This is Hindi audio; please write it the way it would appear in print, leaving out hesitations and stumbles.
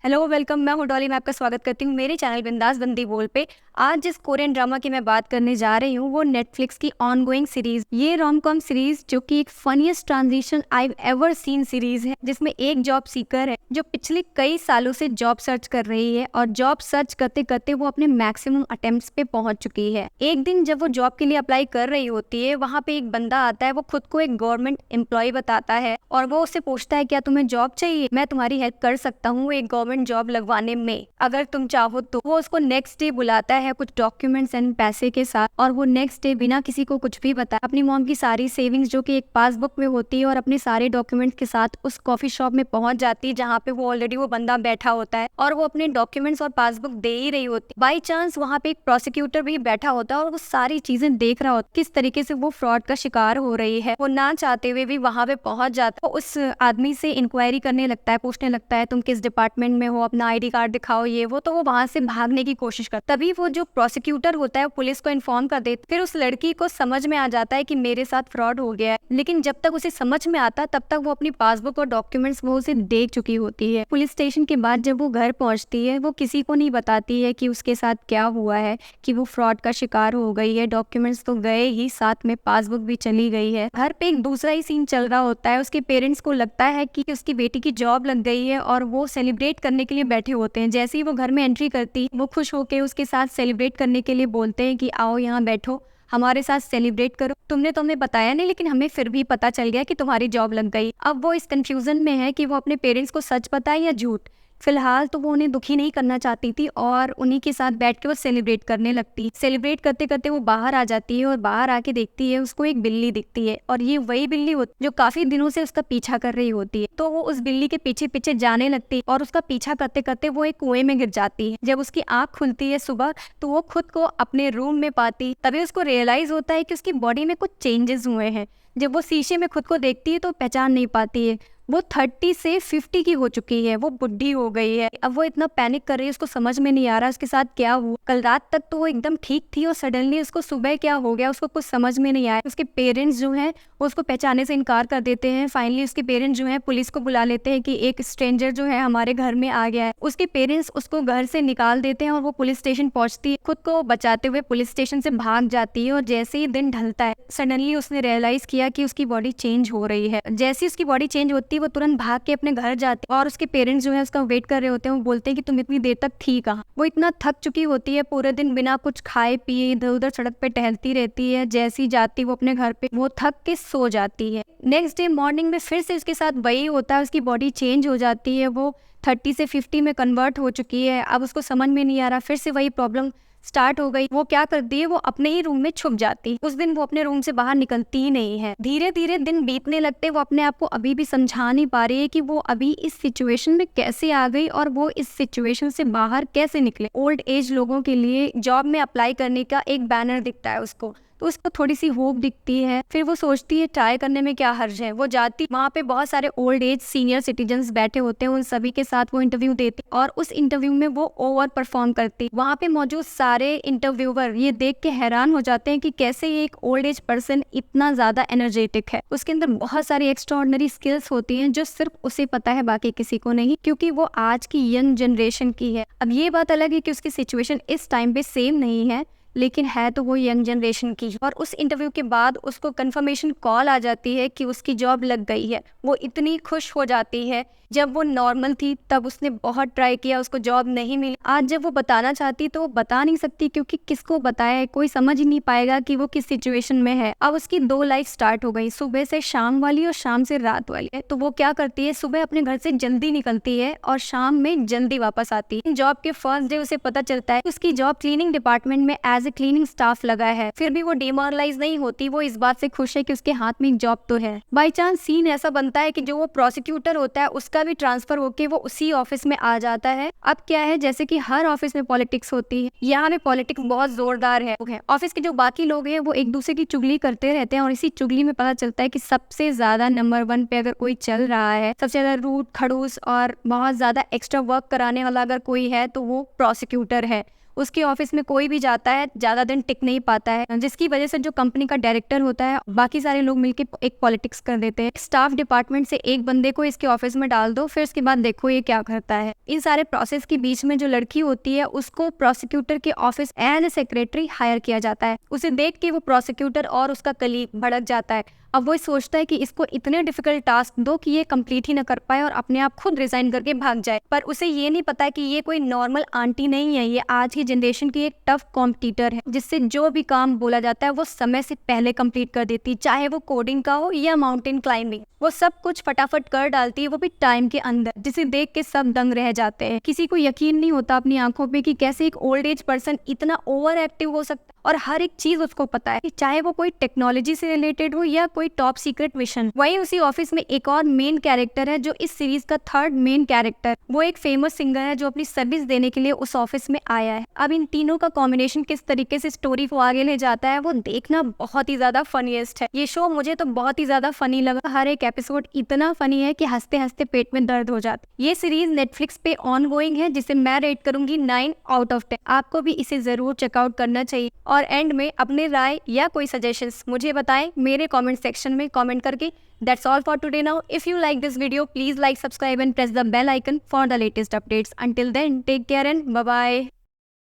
हेलो वेलकम, मैं हूँ डॉली। मैं आपका स्वागत करती हूँ मेरे चैनल बिंदास बंदी बोल पे। आज जिस कोरियन ड्रामा की मैं बात करने जा रही हूँ वो नेटफ्लिक्स की ऑनगोइंग सीरीज, ये रोम कॉम सीरीज जो कि एक funniest transition I ever seen series है, जिसमें एक जॉब सीकर है जो पिछले कई सालों से जॉब सर्च कर रही है और जॉब सर्च करते करते वो अपने मैक्सिमम अटेम्प्ट्स पे पहुंच चुकी है। एक दिन जब वो जॉब के लिए अप्लाई कर रही होती है, वहाँ पे एक बंदा आता है। वो खुद को एक गवर्नमेंट एम्प्लॉय बताता है और वो उससे पूछता है क्या तुम्हें जॉब चाहिए, मैं तुम्हारी हेल्प कर सकता हूँ एक गवर्नमेंट जॉब लगवाने में, अगर तुम चाहो तो। वो उसको नेक्स्ट डे बुलाता है कुछ डॉक्यूमेंट्स एंड पैसे के साथ, और वो नेक्स्ट डे बिना किसी को कुछ भी बताए अपनी मॉम की सारी सेविंग्स जो कि एक पासबुक में होती है और अपने सारे डॉक्यूमेंट्स के साथ उस कॉफी शॉप में पहुंच जाती है जहाँ पे वो ऑलरेडी वो बंदा बैठा होता है और वो अपने डॉक्यूमेंट्स और पासबुक दे ही रही होती है। बाई चांस वहाँ पे एक प्रोसिक्यूटर भी बैठा होता है और वो सारी चीजें देख रहा होता है किस तरीके से वो फ्रॉड का शिकार हो रही है। वो ना चाहते हुए भी वहाँ पे पहुंच जाता है। उस आदमी से इंक्वायरी करने लगता है, पूछने लगता है तुम किस डिपार्टमेंट में हो, अपना आईडी कार्ड दिखाओ, ये वो। तो वो वहां से भागने की कोशिश करता। तभी वो जो प्रोसिक्यूटर होता है पुलिस को इन्फॉर्म कर देता। फिर उस लड़की को समझ में आ जाता है कि मेरे साथ फ्रॉड हो गया है, लेकिन जब तक उसे समझ में आता तब तक वो अपनी पासबुक और डॉक्यूमेंट्स वो उसे देख चुकी होती है। पुलिस स्टेशन के बाद जब वो घर पहुंचती है, वो किसी को नहीं बताती है कि उसके साथ क्या हुआ है, कि वो फ्रॉड का शिकार हो गई है। डॉक्यूमेंट्स तो गए ही, साथ में पासबुक भी चली गई है। घर पे एक दूसरा ही सीन चल रहा होता है। उसके पेरेंट्स को लगता है कि उसकी बेटी की जॉब लग गई है और वो सेलिब्रेट करने के लिए बैठे होते हैं। जैसे ही वो घर में एंट्री करती, वो खुश होकर उसके साथ सेलिब्रेट करने के लिए बोलते हैं कि आओ यहाँ बैठो, हमारे साथ सेलिब्रेट करो। तुमने तो हमें बताया नहीं, लेकिन हमें फिर भी पता चल गया कि तुम्हारी जॉब लग गई। अब वो इस कंफ्यूजन में है कि वो अपने पेरेंट्स को सच बताए या झूठ। फिलहाल तो वो उन्हें दुखी नहीं करना चाहती थी और उन्हीं के साथ बैठ के वो सेलिब्रेट करने लगती। सेलिब्रेट करते करते वो बाहर आ जाती है और बाहर आके देखती है उसको एक बिल्ली दिखती है, और ये वही बिल्ली होती जो काफी दिनों से उसका पीछा कर रही होती है। तो वो उस बिल्ली के पीछे पीछे जाने लगती और उसका पीछा करते करते वो एक कुएं में गिर जाती है। जब उसकी आंख खुलती है सुबह, तो वो खुद को अपने रूम में पाती। तभी उसको रियलाइज होता है कि उसकी बॉडी में कुछ चेंजेस हुए हैं। जब वो शीशे में खुद को देखती है तो पहचान नहीं पाती है। वो 30 से 50 की हो चुकी है, वो बुढ़ी हो गई है। अब वो इतना पैनिक कर रही है, उसको समझ में नहीं आ रहा उसके साथ क्या हुआ। कल रात तक तो वो एकदम ठीक थी और सडनली उसको सुबह क्या हो गया उसको कुछ समझ में नहीं आया। उसके पेरेंट्स जो हैं वो उसको पहचाने से इनकार कर देते हैं। फाइनली उसके पेरेंट्स जो हैं पुलिस को बुला लेते हैं कि एक स्ट्रेंजर जो है हमारे घर में आ गया है। उसके पेरेंट्स उसको घर से निकाल देते हैं और वो पुलिस स्टेशन पहुंचती है। खुद को बचाते हुए पुलिस स्टेशन से भाग जाती है और जैसे ही दिन ढलता है, सडनली उसने रियलाइज किया कि उसकी बॉडी चेंज हो रही है। जैसे ही उसकी बॉडी चेंज होती है, वो तुरंत भाग के अपने घर जाती है और उसके पेरेंट्स जो है उसका वेट कर रहे होते हैं। वो बोलते हैं कि तुम इतनी देर तक थी कहाँ। वो इतना थक चुकी होती है, पूरे दिन बिना कुछ खाए पिए इधर उधर सड़क पे टहलती रहती है। जैसी ही जाती वो अपने घर पे, वो थक के सो जाती है। नेक्स्ट डे मॉर्निंग में फिर से उसके साथ वही होता है, उसकी बॉडी चेंज हो जाती है। वो 30 से 50 में कन्वर्ट हो चुकी है। अब उसको समझ में नहीं आ रहा, फिर से वही प्रॉब्लम स्टार्ट हो गई। वो क्या करती है, वो अपने ही रूम में छुप जाती है। उस दिन वो अपने रूम से बाहर निकलती ही नहीं है। धीरे धीरे दिन बीतने लगते, वो अपने आप को अभी भी समझा नहीं पा रही है कि वो अभी इस सिचुएशन में कैसे आ गई और वो इस सिचुएशन से बाहर कैसे निकले। ओल्ड एज लोगों के लिए जॉब में अप्लाई करने का एक बैनर दिखता है उसको, तो उसको थोड़ी सी होप दिखती है। फिर वो सोचती है ट्राई करने में क्या हर्ज है। वो जाती, वहाँ पे बहुत सारे ओल्ड एज सीनियर सिटीजन्स बैठे होते हैं, उन सभी के साथ वो इंटरव्यू देती और उस इंटरव्यू में वो ओवर परफॉर्म करती। वहाँ पे मौजूद सारे इंटरव्यूअर ये देख के हैरान हो जाते हैं कि कैसे ये एक ओल्ड एज पर्सन इतना ज्यादा एनर्जेटिक है। उसके अंदर बहुत सारी एक्स्ट्राऑर्डिनरी स्किल्स होती हैं जो सिर्फ उसे पता है, बाकी किसी को नहीं, क्योंकि वो आज की यंग जनरेशन की है। अब ये बात अलग है कि उसकी सिचुएशन इस टाइम पे सेम नहीं है, लेकिन है तो वो यंग जनरेशन की। और उस इंटरव्यू के बाद उसको कंफर्मेशन कॉल आ जाती है कि उसकी जॉब लग गई है। वो इतनी खुश हो जाती है। जब वो नॉर्मल थी तब उसने बहुत ट्राई किया, उसको जॉब नहीं मिली। आज जब वो बताना चाहती तो वो बता नहीं सकती, क्योंकि किसको बताए, कोई समझ ही नहीं पाएगा कि वो किस सिचुएशन में है। अब उसकी दो लाइफ स्टार्ट हो गई, सुबह से शाम वाली और शाम से रात वाली। तो वो क्या करती है, सुबह अपने घर से जल्दी निकलती है और शाम में जल्दी वापस आती है। जॉब के फर्स्ट डे उसे पता चलता है उसकी जॉब क्लीनिंग डिपार्टमेंट में एज ए क्लीनिंग स्टाफ लगा है। फिर भी वो डिमोरलाइज नहीं होती, वो इस बात से खुश है कि उसके हाथ में एक जॉब तो है। बाई चांस सीन ऐसा बनता है कि जो वो प्रोसिक्यूटर होता है उसका भी ट्रांसफर होके वो उसी ऑफिस में आ जाता है। अब क्या है, जैसे कि हर ऑफिस में पॉलिटिक्स होती है, यहाँ पे पॉलिटिक्स बहुत जोरदार है। ऑफिस के जो बाकी लोग हैं वो एक दूसरे की चुगली करते रहते हैं और इसी चुगली में पता चलता है कि सबसे ज्यादा नंबर 1 पे अगर कोई चल रहा है, सबसे ज्यादा रूड, खड़ूस और बहुत ज्यादा एक्स्ट्रा वर्क कराने वाला अगर कोई है तो वो प्रोसिक्यूटर है। उसके ऑफिस में कोई भी जाता है ज्यादा दिन टिक नहीं पाता है, जिसकी वजह से जो कंपनी का डायरेक्टर होता है बाकी सारे लोग मिलकर एक पॉलिटिक्स कर देते हैं। स्टाफ डिपार्टमेंट से एक बंदे को इसके ऑफिस में डाल दो, फिर उसके बाद देखो ये क्या करता है। इन सारे प्रोसेस के बीच में जो लड़की होती है उसको प्रोसिक्यूटर के office as a secretary hire किया जाता है। उसे देख के वो प्रोसिक्यूटर और उसका कलीग भड़क जाता है। अब वो सोचता है कि इसको इतने डिफिकल्ट टास्क दो कि ये कंप्लीट ही ना कर पाए और अपने आप खुद रिजाइन करके भाग जाए। पर उसे ये नहीं पता कि ये कोई नॉर्मल आंटी नहीं है, ये आज की जनरेशन की एक टफ कॉम्पिटिटर है, जिससे जो भी काम बोला जाता है वो समय से पहले कंप्लीट कर देती, चाहे वो कोडिंग का हो या माउंटेन क्लाइंबिंग। वो सब कुछ फटाफट कर डालती है, वो भी टाइम के अंदर, जिसे देख के सब दंग रह जाते हैं। किसी को यकीन नहीं होता अपनी आंखों पे कि कैसे एक ओल्ड एज पर्सन इतना ओवर एक्टिव हो सकता है और हर एक चीज उसको पता है, चाहे वो कोई टेक्नोलॉजी से रिलेटेड हो या कोई टॉप सीक्रेट मिशन। वहीं उसी ऑफिस में एक और मेन कैरेक्टर है जो इस सीरीज का थर्ड मेन कैरेक्टर, वो एक फेमस सिंगर है जो अपनी सर्विस देने के लिए उस ऑफिस में आया है। अब इन तीनों का कॉम्बिनेशन किस तरीके से स्टोरी को आगे ले जाता है वो देखना बहुत ही ज्यादा फनीएस्ट है। ये शो मुझे तो बहुत ही ज्यादा फनी लगा, हर एक एपिसोड इतना फनी है कि हंसते हंसते पेट में दर्द हो जाता है। ये सीरीज नेटफ्लिक्स पे ऑन गोइंग है, जिसे मैं रेट करूंगी 9 आउट ऑफ 10। आपको भी इसे जरूर चेकआउट करना चाहिए। और एंड में अपने राय या कोई सजेशंस मुझे बताएं मेरे कमेंट सेक्शन में कमेंट करके। That's all for today now. If you like this video, please like, subscribe and press the bell icon for the latest updates. Until then, take care and bye-bye.